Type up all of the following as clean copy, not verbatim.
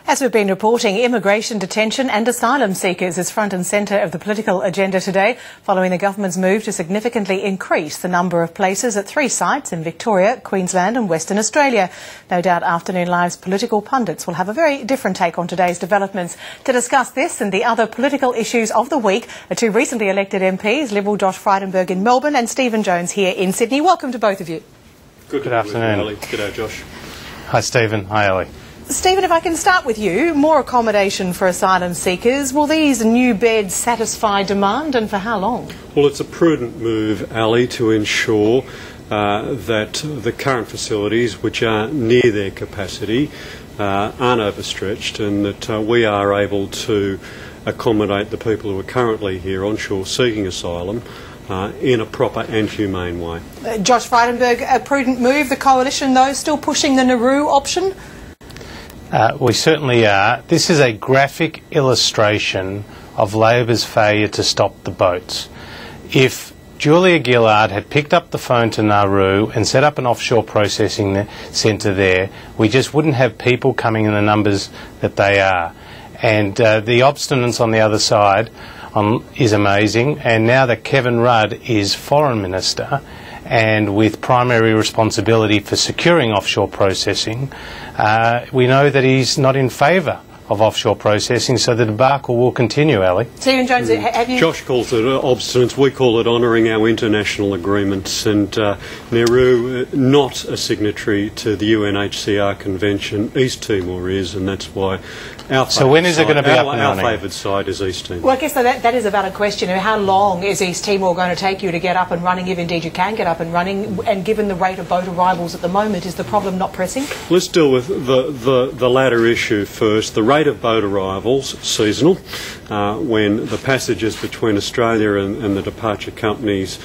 As we've been reporting, immigration detention and asylum seekers is front and centre of the political agenda today, following the government's move to significantly increase the number of places at 3 sites in Victoria, Queensland and Western Australia. No doubt Afternoon Live's political pundits will have a very different take on today's developments. To discuss this and the other political issues of the week are 2 recently elected MPs, Liberal Josh Frydenberg in Melbourne and Stephen Jones here in Sydney. Welcome to both of you. Good afternoon. G'day, Josh. Hi, Stephen. Hi, Ali. Stephen, if I can start with you, more accommodation for asylum seekers. Will these new beds satisfy demand, and for how long? Well, it's a prudent move, Ali, to ensure that the current facilities, which are near their capacity, aren't overstretched, and that we are able to accommodate the people who are currently here onshore seeking asylum in a proper and humane way. Josh Frydenberg, a prudent move. The Coalition, though, still pushing the Nauru option? We certainly are. This is a graphic illustration of Labor's failure to stop the boats. If Julia Gillard had picked up the phone to Nauru and set up an offshore processing centre there, we just wouldn't have people coming in the numbers that they are. And the obstinance on the other side is amazing. And now that Kevin Rudd is Foreign Minister, and with primary responsibility for securing offshore processing, we know that he's not in favour of offshore processing, so the debacle will continue, Ali. Stephen Jones, have you... Josh calls it obstinance, we call it honouring our international agreements, and Nauru, not a signatory to the UNHCR Convention, East Timor is, and that's why our favoured side is East Timor. Well, I guess that is about a question of how long is East Timor going to take you to get up and running, if indeed you can get up and running, and given the rate of boat arrivals at the moment, is the problem not pressing? Let's deal with the latter issue first. The rate of boat arrivals, seasonal, when the passages between Australia and the departure countries,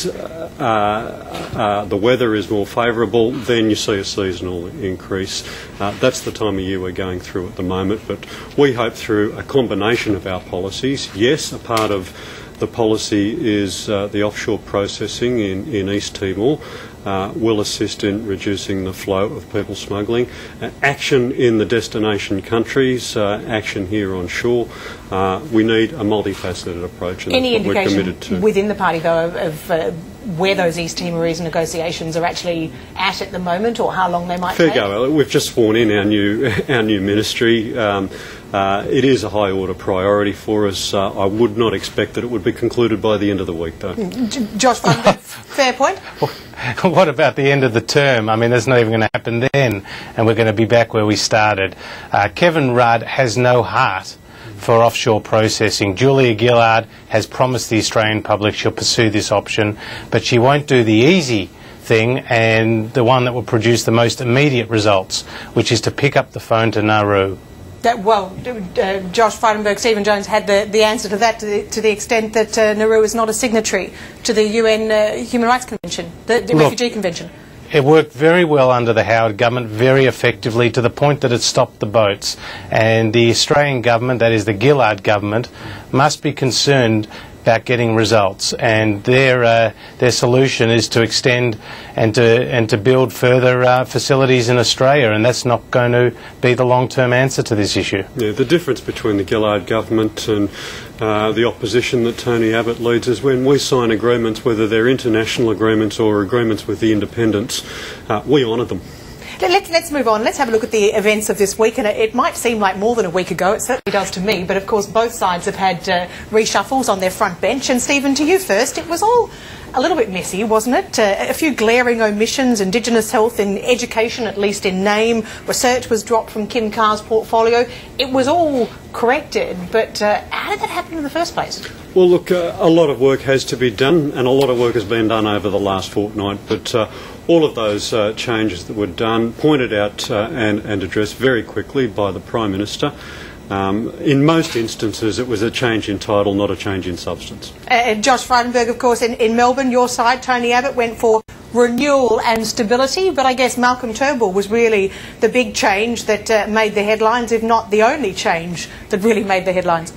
the weather is more favourable, then you see a seasonal increase. That's the time of year we're going through at the moment, but we hope through a combination of our policies. Yes, a part of the policy is the offshore processing in East Timor will assist in reducing the flow of people smuggling. Action in the destination countries, action here on shore. We need a multifaceted approach, and any that's what we're committed to. Within the party, though, of where those East Timorese negotiations are actually at the moment, or how long they might take? Fair go. We've just sworn in our new ministry. It is a high order priority for us. I would not expect that it would be concluded by the end of the week, though. Josh, fair point. What about the end of the term? I mean, that's not even going to happen then, and we're going to be back where we started. Kevin Rudd has no heart for offshore processing. Julia Gillard has promised the Australian public she'll pursue this option, but she won't do the easy thing and the one that will produce the most immediate results, which is to pick up the phone to Nauru. Josh Frydenberg, Stephen Jones had the answer to that to the extent that Nauru is not a signatory to the UN Human Rights Convention, the Refugee Convention. It worked very well under the Howard government, very effectively, to the point that it stopped the boats. And the Australian government, that is the Gillard government, must be concerned about getting results, and their solution is to extend and to build further facilities in Australia, and that's not going to be the long-term answer to this issue. Yeah, the difference between the Gillard government and the opposition that Tony Abbott leads is when we sign agreements, whether they're international agreements or agreements with the independents, we honour them. Let's move on. Let's have a look at the events of this week. And it might seem like more than a week ago. It certainly does to me. But, of course, both sides have had reshuffles on their front bench. And, Stephen, to you first. It was all a little bit messy, wasn't it? A few glaring omissions. Indigenous health in education, at least in name. Research was dropped from Kim Carr's portfolio. It was all corrected. But how did that happen in the first place? Well, look, a lot of work has to be done, and a lot of work has been done over the last fortnight. But all of those changes that were done, pointed out and addressed very quickly by the Prime Minister. In most instances, it was a change in title, not a change in substance. Josh Frydenberg, of course, in Melbourne, your side, Tony Abbott, went for renewal and stability, but I guess Malcolm Turnbull was really the big change that made the headlines, if not the only change that really made the headlines.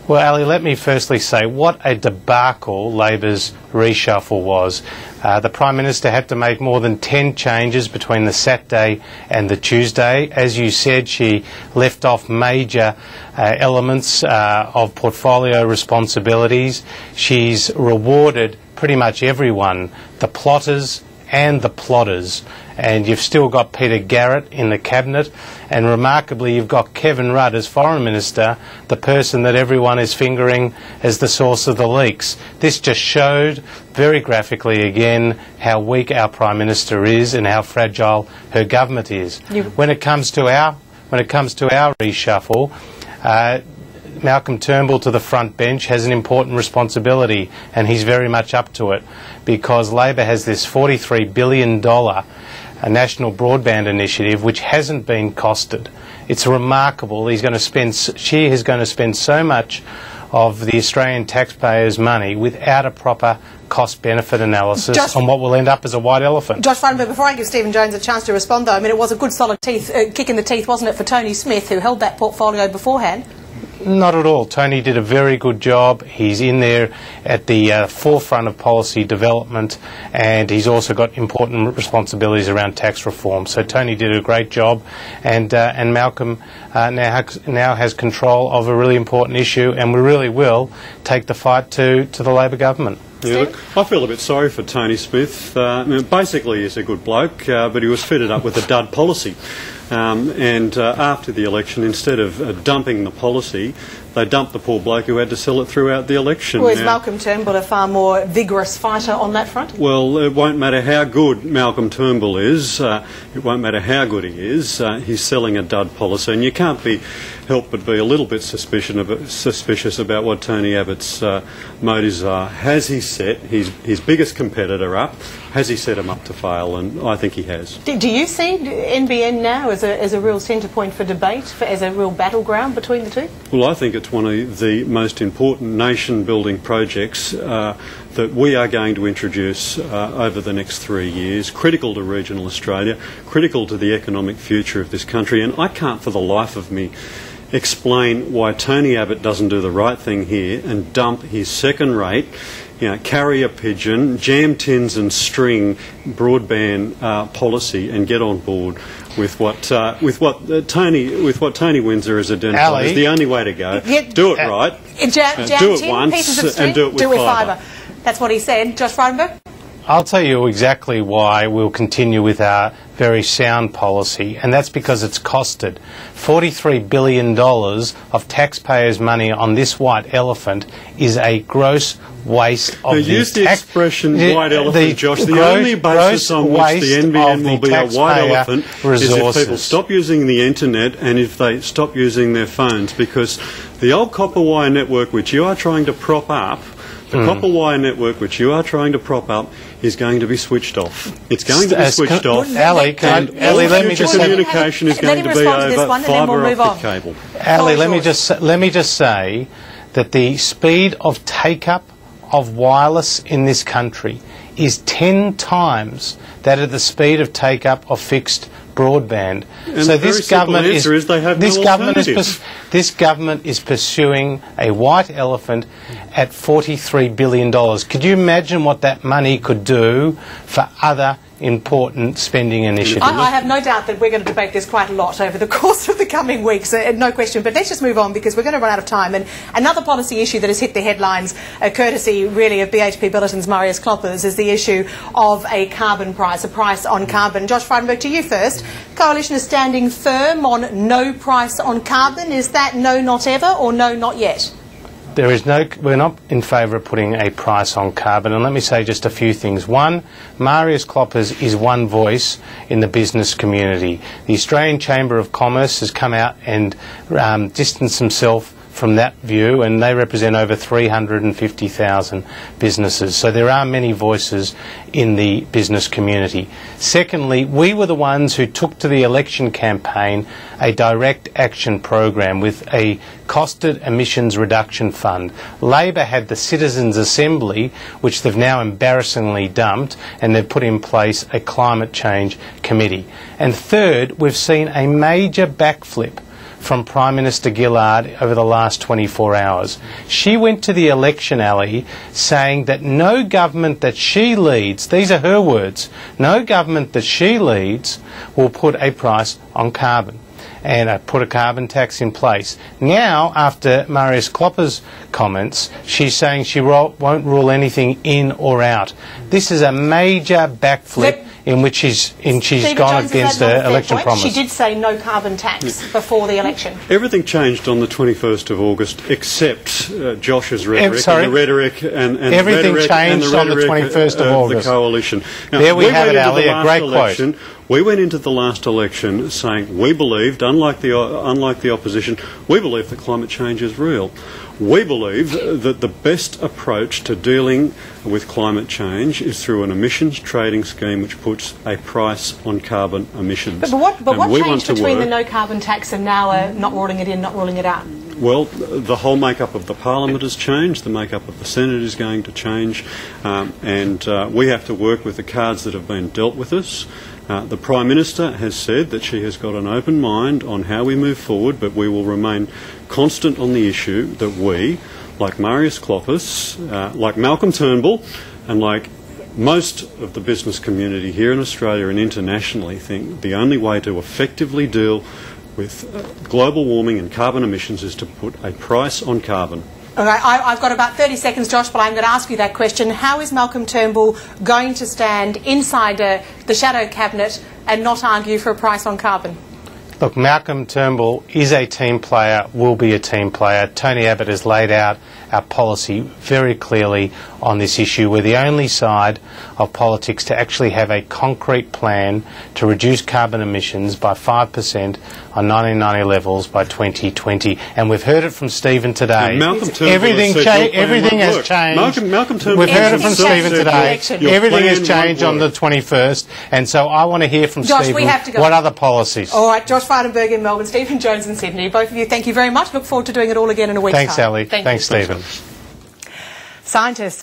Well, Ali, let me firstly say what a debacle Labor's reshuffle was. The Prime Minister had to make more than 10 changes between the Saturday and the Tuesday. As you said, she left off major elements of portfolio responsibilities. She's rewarded pretty much everyone, the plotters and the plotters. And you've still got Peter Garrett in the Cabinet, and remarkably you've got Kevin Rudd as Foreign Minister, the person that everyone is fingering as the source of the leaks. This just showed very graphically again how weak our Prime Minister is and how fragile her government is. When it comes to our reshuffle, Malcolm Turnbull to the front bench has an important responsibility, and he's very much up to it, because Labor has this $43 billion national broadband initiative which hasn't been costed. It's remarkable. She is going to spend so much of the Australian taxpayers' money without a proper cost-benefit analysis on what will end up as a white elephant. Josh Frydenberg, before I give Stephen Jones a chance to respond, though, I mean, it was a good solid kick in the teeth, wasn't it, for Tony Smith, who held that portfolio beforehand? Not at all. Tony did a very good job. He's in there at the forefront of policy development, and he's also got important responsibilities around tax reform. So Tony did a great job, and Malcolm now has control of a really important issue, and we really will take the fight to the Labor government. Yeah, look, I feel a bit sorry for Tony Smith. Basically, he's a good bloke, but he was fitted up with a dud policy. After the election, instead of dumping the policy, they dumped the poor bloke who had to sell it throughout the election. Well, is Malcolm Turnbull a far more vigorous fighter on that front? Well, it won't matter how good Malcolm Turnbull is, it won't matter how good he is, he's selling a dud policy, and you can't help but be a little bit suspicious about what Tony Abbott's motives are. Has he set his biggest competitor up? Has he set him up to fail? And I think he has. Do you see NBN now as a real centre point for debate, as a real battleground between the two? Well, I think it's one of the most important nation-building projects that we are going to introduce over the next 3 years, critical to regional Australia, critical to the economic future of this country, and I can't for the life of me explain why Tony Abbott doesn't do the right thing here and dump his second-rate, carrier pigeon, jam tins and string broadband policy and get on board with what Tony Windsor has identified as the only way to go. Do it right. Do it once and do it with fibre. That's what he said. Josh Frydenberg? I'll tell you exactly why we'll continue with our very sound policy, and that's because it's costed. $43 billion of taxpayers' money on this white elephant is a gross waste of the use the expression white elephant, Josh. The only basis on which the NBN will be a white elephant is if people stop using the internet and if they stop using their phones, because the old copper wire network which you are trying to prop up, copper wire network which you are trying to prop up, is going to be switched off. It's going to be switched off. Ali, let me just communication is going to be over fibre optic cable. Ali, let me just say that the speed of take-up of wireless in this country is 10 times that of the speed of take-up of fixed broadband. And so this government is pursuing a white elephant at $43 billion. Could you imagine what that money could do for other important spending initiatives? I have no doubt that we're going to debate this quite a lot over the course of the coming weeks, no question. But let's just move on, because we're going to run out of time. And another policy issue that has hit the headlines, courtesy really of BHP Billiton's Marius Kloppers, is the issue of a carbon price, a price on carbon. Josh Frydenberg, to you first. Coalition is standing firm on no price on carbon. Is that no, not ever, or no, not yet? We're not in favour of putting a price on carbon, and let me say just a few things. One, Marius Kloppers is one voice in the business community. The Australian Chamber of Commerce has come out and distanced himself from that view, and they represent over 350,000 businesses. So there are many voices in the business community. Secondly, we were the ones who took to the election campaign a direct action program with a costed emissions reduction fund. Labor had the Citizens' Assembly, which they've now embarrassingly dumped, and they've put in place a climate change committee. And third, we've seen a major backflip from Prime Minister Gillard over the last 24 hours. She went to the election alley saying that no government that she leads, these are her words, no government that she leads will put a price on carbon and put a carbon tax in place. Now, after Marius Klopper's comments, she's saying she won't rule anything in or out. This is a major backflip in which she's gone against her election promise. She did say no carbon tax before the election. Everything changed on the 21st of August except Josh's rhetoric and the rhetoric and everything changed on the 21st of August. The coalition. Now, there we have it, Ali, a great quote. We went into the last election saying we believed, unlike the opposition, we believe that climate change is real. We believe that the best approach to dealing with climate change is through an emissions trading scheme which puts a price on carbon emissions. But what changed between the no carbon tax and now not ruling it in, not ruling it out? Well, the whole makeup of the Parliament has changed, the makeup of the Senate is going to change, and we have to work with the cards that have been dealt with us. The Prime Minister has said that she has got an open mind on how we move forward, but we will remain constant on the issue that we, like Marius Kloppers, like Malcolm Turnbull, and like most of the business community here in Australia and internationally, think the only way to effectively deal with global warming and carbon emissions is to put a price on carbon. Okay, I've got about 30 seconds, Josh, but I'm going to ask you that question. How is Malcolm Turnbull going to stand inside the shadow cabinet and not argue for a price on carbon? Look, Malcolm Turnbull is a team player, will be a team player. Tony Abbott has laid out our policy very clearly on this issue. We're the only side of politics to actually have a concrete plan to reduce carbon emissions by 5% on 1990 levels by 2020. And we've heard it from Stephen today. Everything has changed. Malcolm Turnbull, we've heard it from Stephen today. Everything has changed on the 21st. And so I want to hear from Stephen what other policies. All right, Josh Frydenberg in Melbourne, Stephen Jones in Sydney. Both of you, thank you very much. Look forward to doing it all again in a week's time. Thanks, Ali. Thanks, Stephen. Scientists